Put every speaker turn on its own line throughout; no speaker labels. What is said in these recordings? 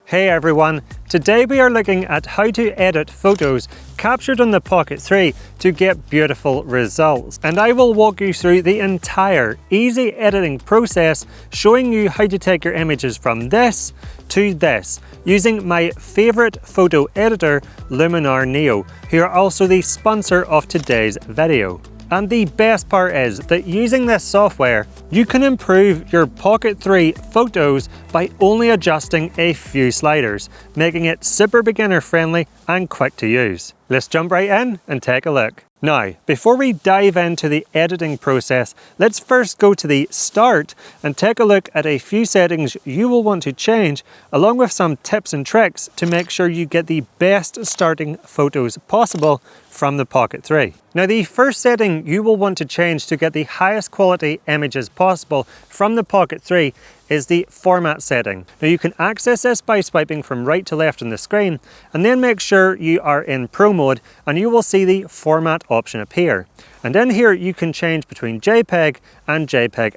Hey everyone, today we are looking at how to edit photos captured on the Pocket 3 to get beautiful results. And I will walk you through the entire easy editing process, showing you how to take your images from this to this, using my favorite photo editor, Luminar Neo, who are also the sponsor of today's video. And the best part is that using this software, you can improve your Pocket 3 photos by only adjusting a few sliders, making it super beginner friendly and quick to use. Let's jump right in and take a look. Now, before we dive into the editing process, let's first go to the start and take a look at a few settings you will want to change, along with some tips and tricks to make sure you get the best starting photos possible from the Pocket 3. Now, the first setting you will want to change to get the highest quality images possible from the Pocket 3 is the format setting. Now, you can access this by swiping from right to left on the screen, and then make sure you are in Pro mode and you will see the format option appear. And in here you can change between JPEG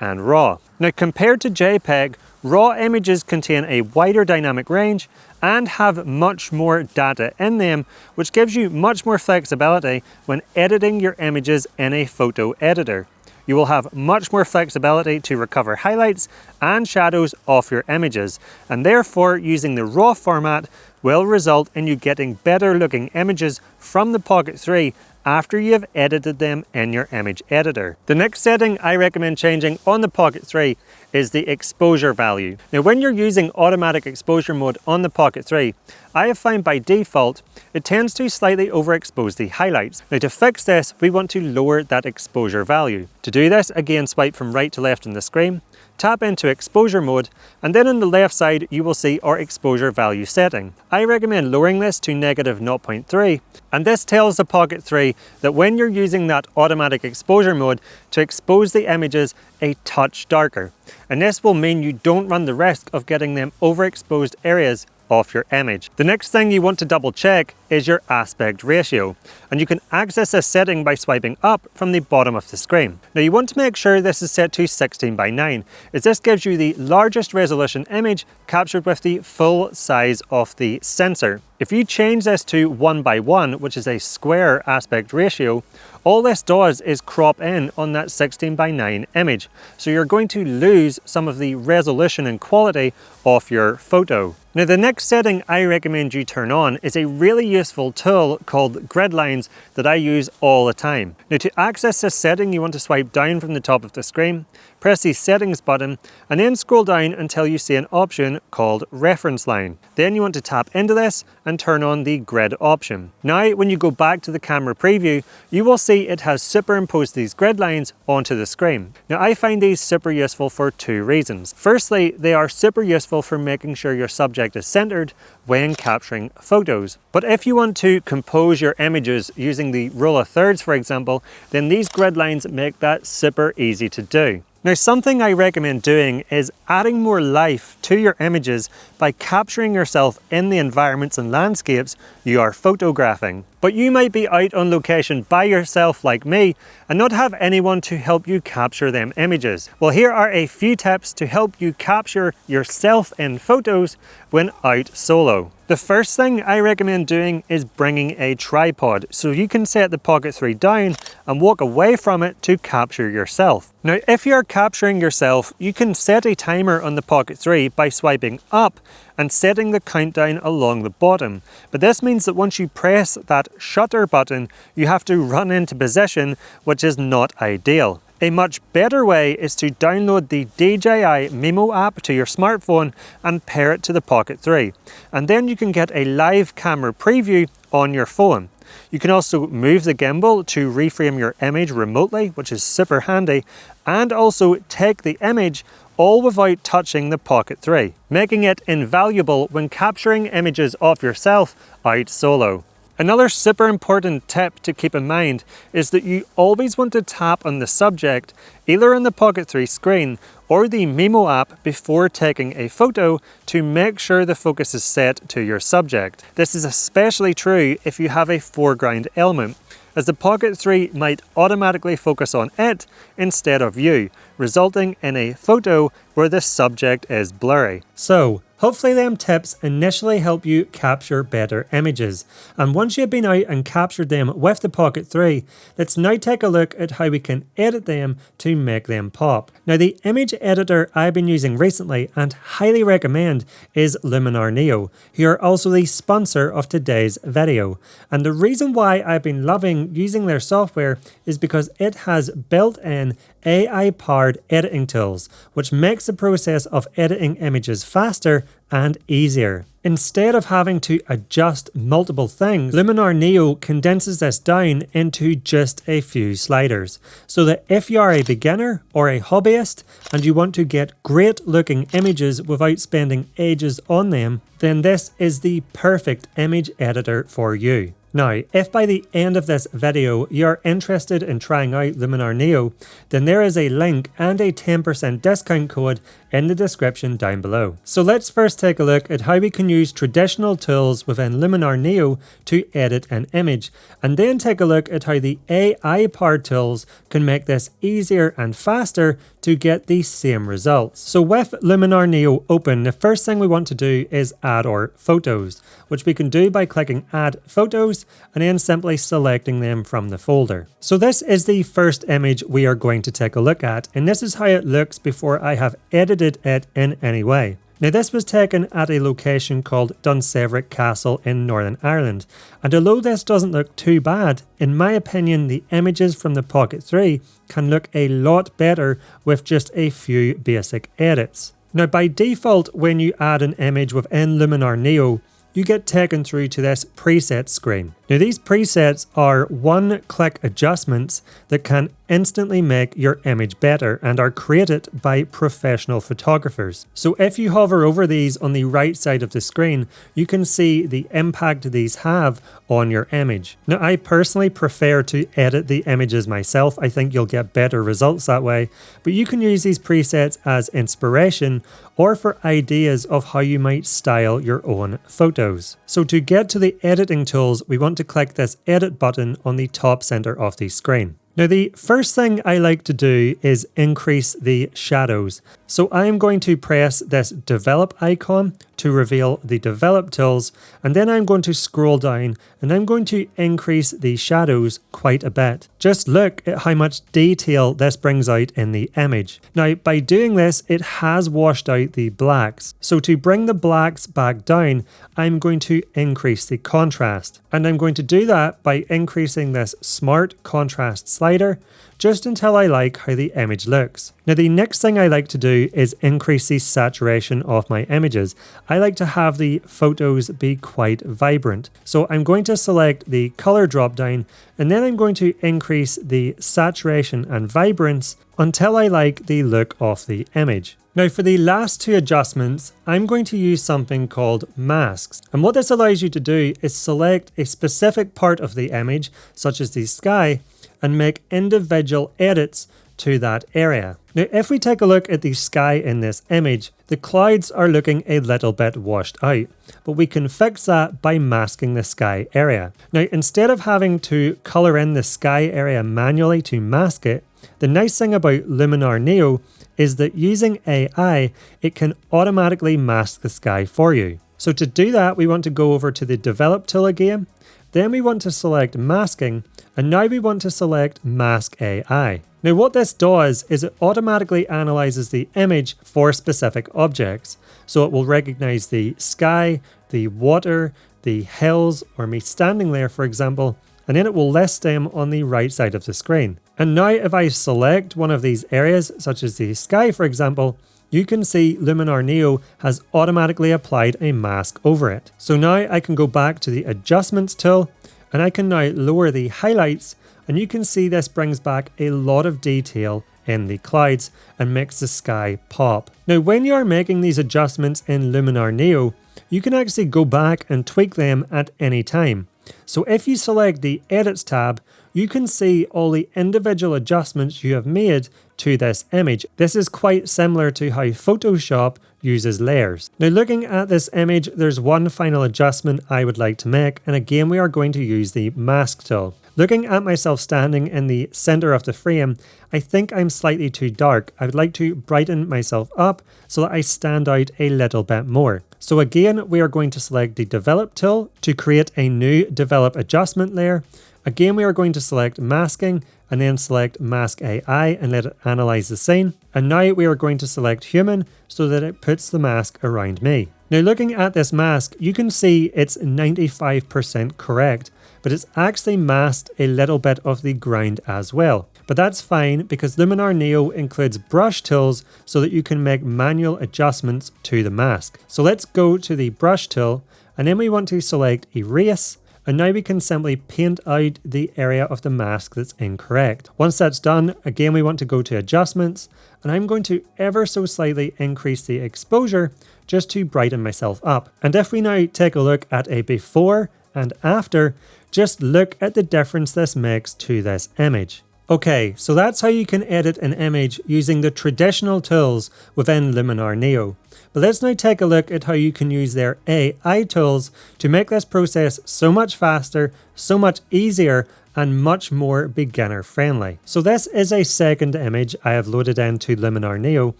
and RAW. Now, compared to JPEG, RAW images contain a wider dynamic range and have much more data in them, which gives you much more flexibility when editing your images in a photo editor. You will have much more flexibility to recover highlights and shadows off your images, and therefore using the RAW format will result in you getting better looking images from the Pocket 3 after you have edited them in your image editor. The next setting I recommend changing on the Pocket 3 is the exposure value. Now, when you're using automatic exposure mode on the Pocket 3, I have found by default it tends to slightly overexpose the highlights. Now, to fix this, we want to lower that exposure value. To do this, again swipe from right to left on the screen, tap into exposure mode, and then on the left side you will see our exposure value setting. I recommend lowering this to -0.3, and this tells the Pocket 3 that when you're using that automatic exposure mode to expose the images a touch darker. And this will mean you don't run the risk of getting them overexposed areas off your image. The next thing you want to double check is your aspect ratio, and you can access this setting by swiping up from the bottom of the screen. Now, you want to make sure this is set to 16:9, as this gives you the largest resolution image captured with the full size of the sensor. If you change this to 1:1, which is a square aspect ratio, all this does is crop in on that 16:9 image, so you're going to lose some of the resolution and quality of your photo. Now, the next setting I recommend you turn on is a really useful tool called grid lines that I use all the time. Now, to access this setting, you want to swipe down from the top of the screen, press the settings button, and then scroll down until you see an option called reference line. Then you want to tap into this and turn on the grid option. Now, when you go back to the camera preview, you will see it has superimposed these grid lines onto the screen. Now, I find these super useful for two reasons. Firstly, they are super useful for making sure your subject is centered when capturing photos. But if you want to compose your images using the rule of thirds, for example, then these grid lines make that super easy to do. Now, something I recommend doing is adding more life to your images by capturing yourself in the environments and landscapes you are photographing. But you might be out on location by yourself like me and not have anyone to help you capture them images. Well, here are a few tips to help you capture yourself in photos when out solo. The first thing I recommend doing is bringing a tripod so you can set the Pocket 3 down and walk away from it to capture yourself. Now, if you're capturing yourself, you can set a timer on the Pocket 3 by swiping up and setting the countdown along the bottom. But this means that once you press that shutter button, you have to run into position, which is not ideal. A much better way is to download the DJI Mimo app to your smartphone and pair it to the Pocket 3. And then you can get a live camera preview on your phone. You can also move the gimbal to reframe your image remotely, which is super handy, and also take the image all without touching the Pocket 3, making it invaluable when capturing images of yourself out solo. Another super important tip to keep in mind is that you always want to tap on the subject either on the Pocket 3 screen or the Mimo app before taking a photo to make sure the focus is set to your subject. This is especially true if you have a foreground element, as the Pocket 3 might automatically focus on it instead of you, resulting in a photo where the subject is blurry. So, Hopefully them tips initially help you capture better images, and once you've been out and captured them with the Pocket 3, let's now take a look at how we can edit them to make them pop. Now the image editor I've been using recently and highly recommend is Luminar Neo, who are also the sponsor of today's video. And the reason why I've been loving using their software is because it has built-in AI-powered editing tools, which makes the process of editing images faster and easier. Instead of having to adjust multiple things, Luminar Neo condenses this down into just a few sliders, so that if you are a beginner or a hobbyist and you want to get great looking images without spending ages on them, then this is the perfect image editor for you. Now, if by the end of this video you're interested in trying out Luminar Neo, then there is a link and a 10% discount code in the description down below. So let's first take a look at how we can use traditional tools within Luminar Neo to edit an image, and then take a look at how the AI-powered tools can make this easier and faster to get the same results. So with Luminar Neo open, the first thing we want to do is add our photos, which we can do by clicking Add Photos and then simply selecting them from the folder. So this is the first image we are going to take a look at, and this is how it looks before I have edited it in any way. Now this was taken at a location called Dunseverick Castle in Northern Ireland, and although this doesn't look too bad, in my opinion the images from the Pocket 3 can look a lot better with just a few basic edits. Now by default, when you add an image within Luminar Neo, you get taken through to this preset screen. Now these presets are one-click adjustments that can instantly make your image better and are created by professional photographers. So if you hover over these on the right side of the screen, you can see the impact these have on your image. Now I personally prefer to edit the images myself. I think you'll get better results that way, but you can use these presets as inspiration or for ideas of how you might style your own photos. So to get to the editing tools, we want to click this edit button on the top center of the screen. Now the first thing I like to do is increase the shadows. So I am going to press this develop icon to reveal the develop tools, and then I'm going to scroll down and I'm going to increase the shadows quite a bit. Just look at how much detail this brings out in the image. Now by doing this, it has washed out the blacks. So to bring the blacks back down, I'm going to increase the contrast, and I'm going to do that by increasing this smart contrast slider just until I like how the image looks. Now the next thing I like to do is increase the saturation of my images. I like to have the photos be quite vibrant. So I'm going to select the color drop down, and then I'm going to increase the saturation and vibrance until I like the look of the image. Now for the last two adjustments, I'm going to use something called masks. And what this allows you to do is select a specific part of the image, such as the sky, and make individual edits to that area. Now if we take a look at the sky in this image, the clouds are looking a little bit washed out, but we can fix that by masking the sky area. Now instead of having to color in the sky area manually to mask it, the nice thing about Luminar Neo is that using AI, it can automatically mask the sky for you. So to do that, we want to go over to the develop tool again, then we want to select masking, and now we want to select Mask AI. Now what this does is it automatically analyzes the image for specific objects. So it will recognize the sky, the water, the hills, or me standing there for example, and then it will list them on the right side of the screen. And now if I select one of these areas, such as the sky for example, you can see Luminar Neo has automatically applied a mask over it. So now I can go back to the adjustments tool, and I can now lower the highlights, and you can see this brings back a lot of detail in the clouds and makes the sky pop. Now when you are making these adjustments in Luminar Neo, you can actually go back and tweak them at any time. So if you select the Edits tab, you can see all the individual adjustments you have made to this image. This is quite similar to how Photoshop uses layers. Now looking at this image, there's one final adjustment I would like to make, and again we are going to use the mask tool. Looking at myself standing in the center of the frame, I think I'm slightly too dark. I would like to brighten myself up so that I stand out a little bit more. So again, we are going to select the Develop tool to create a new Develop adjustment layer. Again, we are going to select Masking and then select Mask AI and let it analyze the scene. And now we are going to select Human so that it puts the mask around me. Now looking at this mask, you can see it's 95% correct, but it's actually masked a little bit of the ground as well. But that's fine because Luminar Neo includes brush tools so that you can make manual adjustments to the mask. So let's go to the brush tool and then we want to select Erase. And now we can simply paint out the area of the mask that's incorrect. Once that's done, again we want to go to Adjustments, and I'm going to ever so slightly increase the exposure just to brighten myself up. And if we now take a look at a before and after, just look at the difference this makes to this image. Okay, so that's how you can edit an image using the traditional tools within Luminar Neo. But let's now take a look at how you can use their AI tools to make this process so much faster, so much easier, and much more beginner friendly. So this is a second image I have loaded into Luminar Neo,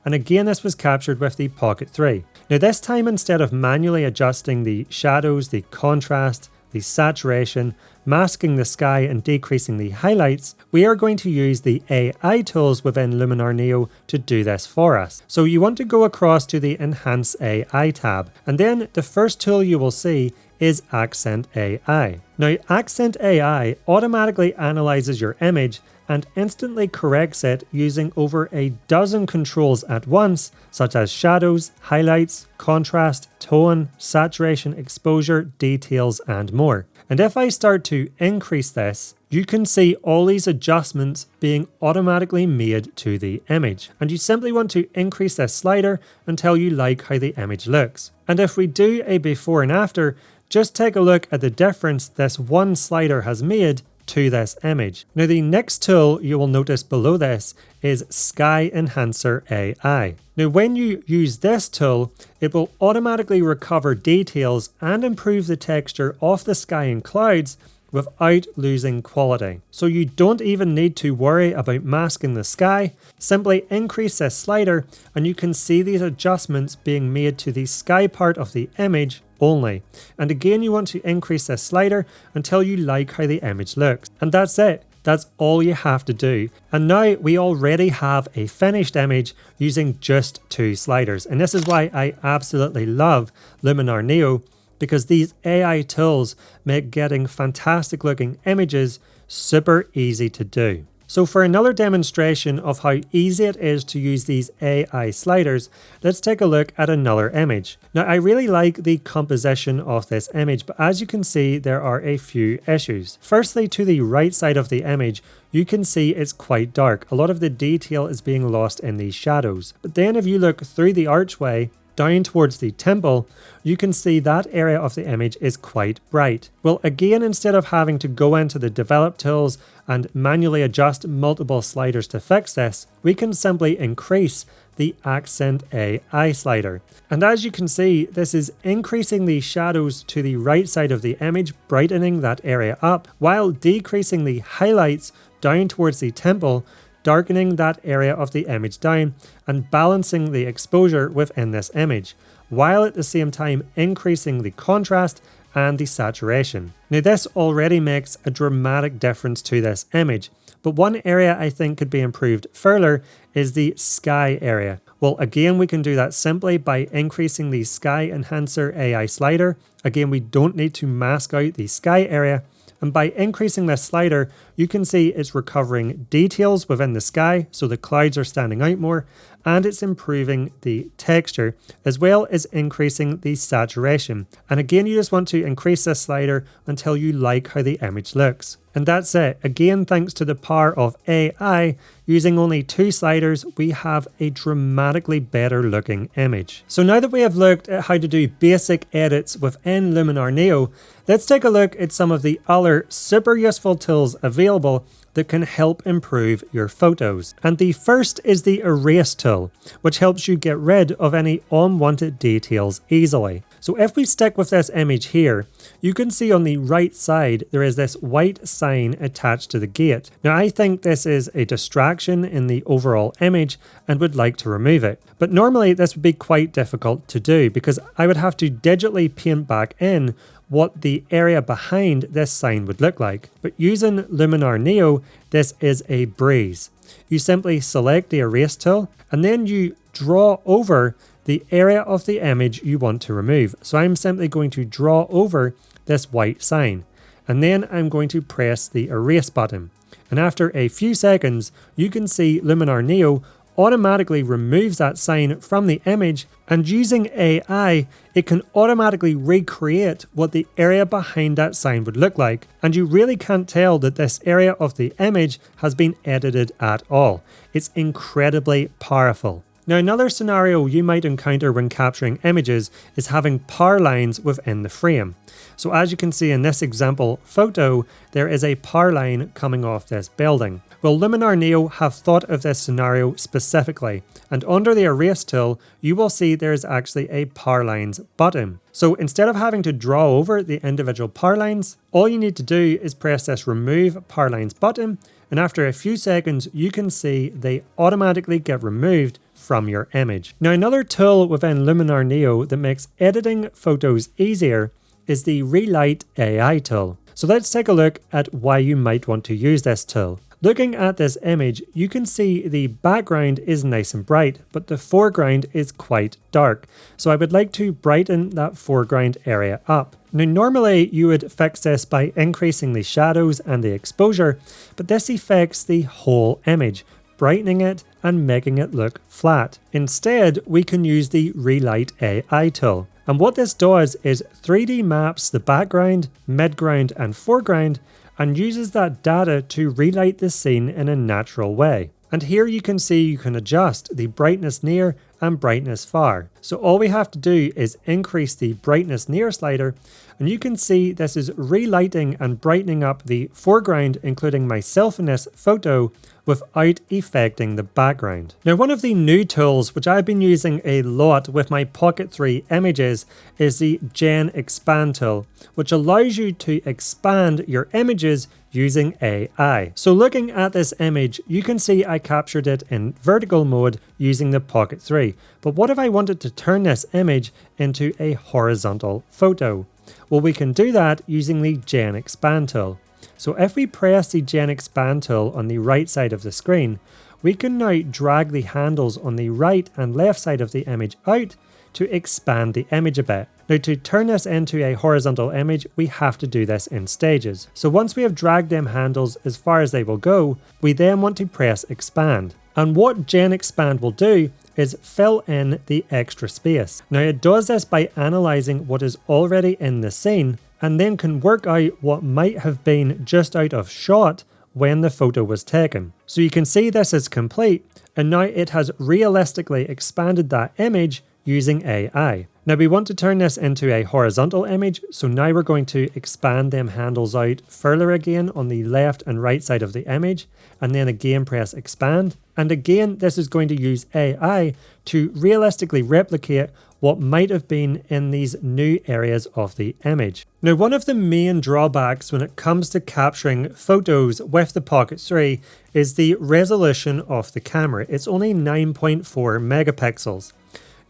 and again this was captured with the Pocket 3. Now this time, instead of manually adjusting the shadows, the contrast, the saturation, masking the sky and decreasing the highlights, we are going to use the AI tools within Luminar Neo to do this for us. So you want to go across to the Enhance AI tab, and then the first tool you will see is Accent AI. Now Accent AI automatically analyzes your image and instantly corrects it using over a dozen controls at once, such as shadows, highlights, contrast, tone, saturation, exposure, details, and more. And if I start to increase this, you can see all these adjustments being automatically made to the image. And you simply want to increase this slider until you like how the image looks. And if we do a before and after, just take a look at the difference this one slider has made to this image. Now the next tool you will notice below this is Sky Enhancer AI. Now when you use this tool, it will automatically recover details and improve the texture of the sky and clouds without losing quality. So you don't even need to worry about masking the sky. Simply increase this slider and you can see these adjustments being made to the sky part of the image only. And again, you want to increase this slider until you like how the image looks. And that's it. That's all you have to do. And now we already have a finished image using just 2 sliders. And this is why I absolutely love Luminar Neo, because these AI tools make getting fantastic looking images super easy to do. So for another demonstration of how easy it is to use these AI sliders, let's take a look at another image. Now I really like the composition of this image, but as you can see there are a few issues. Firstly, to the right side of the image, you can see it's quite dark. A lot of the detail is being lost in these shadows. But then if you look through the archway, down towards the temple, you can see that area of the image is quite bright. Well, again, instead of having to go into the Develop tools and manually adjust multiple sliders to fix this, we can simply increase the Accent AI slider. And as you can see, this is increasing the shadows to the right side of the image, brightening that area up, while decreasing the highlights down towards the temple, darkening that area of the image down and balancing the exposure within this image, while at the same time increasing the contrast and the saturation. Now this already makes a dramatic difference to this image, but one area I think could be improved further is the sky area. Well, again, we can do that simply by increasing the Sky Enhancer AI slider. Again, we don't need to mask out the sky area. And by increasing this slider, you can see it's recovering details within the sky, so the clouds are standing out more, and it's improving the texture, as well as increasing the saturation. And again, you just want to increase this slider until you like how the image looks. And that's it. Again, thanks to the power of AI, using only 2 sliders, we have a dramatically better looking image. So now that we have looked at how to do basic edits within Luminar Neo, let's take a look at some of the other super useful tools available that can help improve your photos. And the first is the Erase tool, which helps you get rid of any unwanted details easily. So if we stick with this image here, you can see on the right side there is this white sign attached to the gate. Now I think this is a distraction in the overall image and would like to remove it. But normally this would be quite difficult to do because I would have to digitally paint back in what the area behind this sign would look like. But using Luminar Neo, this is a breeze. You simply select the erase tool and then you draw over the area of the image you want to remove. So I'm simply going to draw over this white sign and then I'm going to press the erase button. And after a few seconds, you can see Luminar Neo automatically removes that sign from the image, and using AI, it can automatically recreate what the area behind that sign would look like. And you really can't tell that this area of the image has been edited at all. It's incredibly powerful. Now, another scenario you might encounter when capturing images is having power lines within the frame. So as you can see in this example photo, there is a power line coming off this building. Well, Luminar Neo have thought of this scenario specifically, and under the erase tool, you will see there's actually a power lines button. So instead of having to draw over the individual power lines, all you need to do is press this remove power lines button, and after a few seconds, you can see they automatically get removed from your image. Now, another tool within Luminar Neo that makes editing photos easier is the Relight AI tool. So let's take a look at why you might want to use this tool. Looking at this image, you can see the background is nice and bright, but the foreground is quite dark. So I would like to brighten that foreground area up. Now, normally you would fix this by increasing the shadows and the exposure, but this affects the whole image, brightening it and making it look flat. Instead, we can use the Relight AI tool. And what this does is 3D maps the background, midground and foreground and uses that data to relight the scene in a natural way. And here you can see you can adjust the brightness near and brightness far. So all we have to do is increase the brightness near slider, and you can see this is relighting and brightening up the foreground, including myself in this photo, without affecting the background. Now, one of the new tools which I've been using a lot with my Pocket 3 images is the Gen Expand tool, which allows you to expand your images using AI. So looking at this image, you can see I captured it in vertical mode using the Pocket 3. But what if I wanted to turn this image into a horizontal photo? Well, we can do that using the Gen Expand tool. So if we press the Gen Expand tool on the right side of the screen, we can now drag the handles on the right and left side of the image out to expand the image a bit. Now, to turn this into a horizontal image, we have to do this in stages. So once we have dragged them handles as far as they will go, we then want to press expand. And what Gen Expand will do is fill in the extra space. Now, it does this by analyzing what is already in the scene and then can work out what might have been just out of shot when the photo was taken. So you can see this is complete, and now it has realistically expanded that image using AI. Now we want to turn this into a horizontal image, so now we're going to expand them handles out further again on the left and right side of the image, and then again press expand. And again, this is going to use AI to realistically replicate what might have been in these new areas of the image. Now, one of the main drawbacks when it comes to capturing photos with the Pocket 3 is the resolution of the camera. It's only 9.4 megapixels.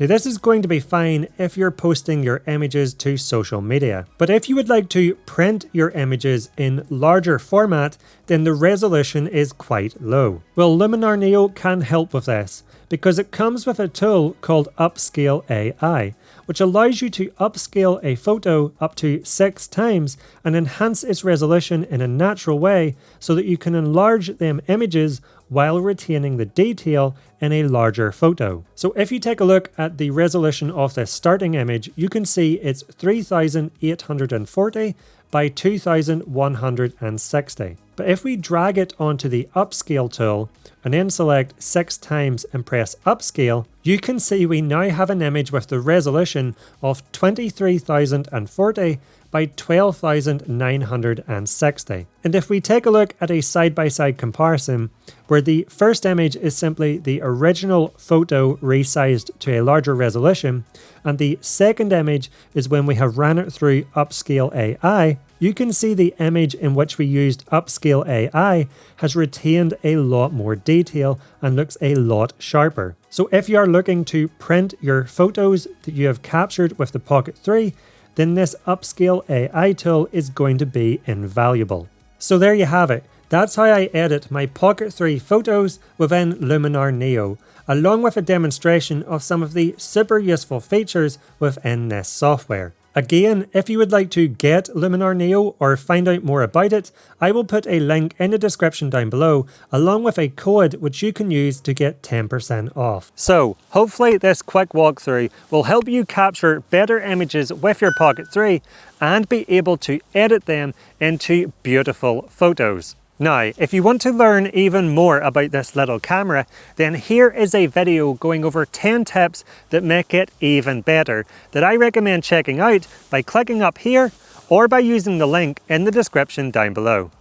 Now, this is going to be fine if you're posting your images to social media. But if you would like to print your images in larger format, then the resolution is quite low. Well, Luminar Neo can help with this because it comes with a tool called Upscale AI, which allows you to upscale a photo up to 6 times and enhance its resolution in a natural way so that you can enlarge them images while retaining the detail in a larger photo. So if you take a look at the resolution of this starting image, you can see it's 3840 by 2160. But if we drag it onto the upscale tool and then select 6 times and press upscale, you can see we now have an image with the resolution of 23,040 by 12,960. And if we take a look at a side-by-side comparison, where where the first image is simply the original photo resized to a larger resolution, and the second image is when we have ran it through Upscale AI, you can see the image in which we used Upscale AI has retained a lot more detail and looks a lot sharper. So if you are looking to print your photos that you have captured with the Pocket 3, then this Upscale AI tool is going to be invaluable. So there you have it. That's how I edit my Pocket 3 photos within Luminar Neo, along with a demonstration of some of the super useful features within this software. Again, if you would like to get Luminar Neo or find out more about it, I will put a link in the description down below, along with a code which you can use to get 10% off. So, hopefully this quick walkthrough will help you capture better images with your Pocket 3 and be able to edit them into beautiful photos. Now, if you want to learn even more about this little camera, then here is a video going over 10 tips that make it even better that I recommend checking out by clicking up here or by using the link in the description down below.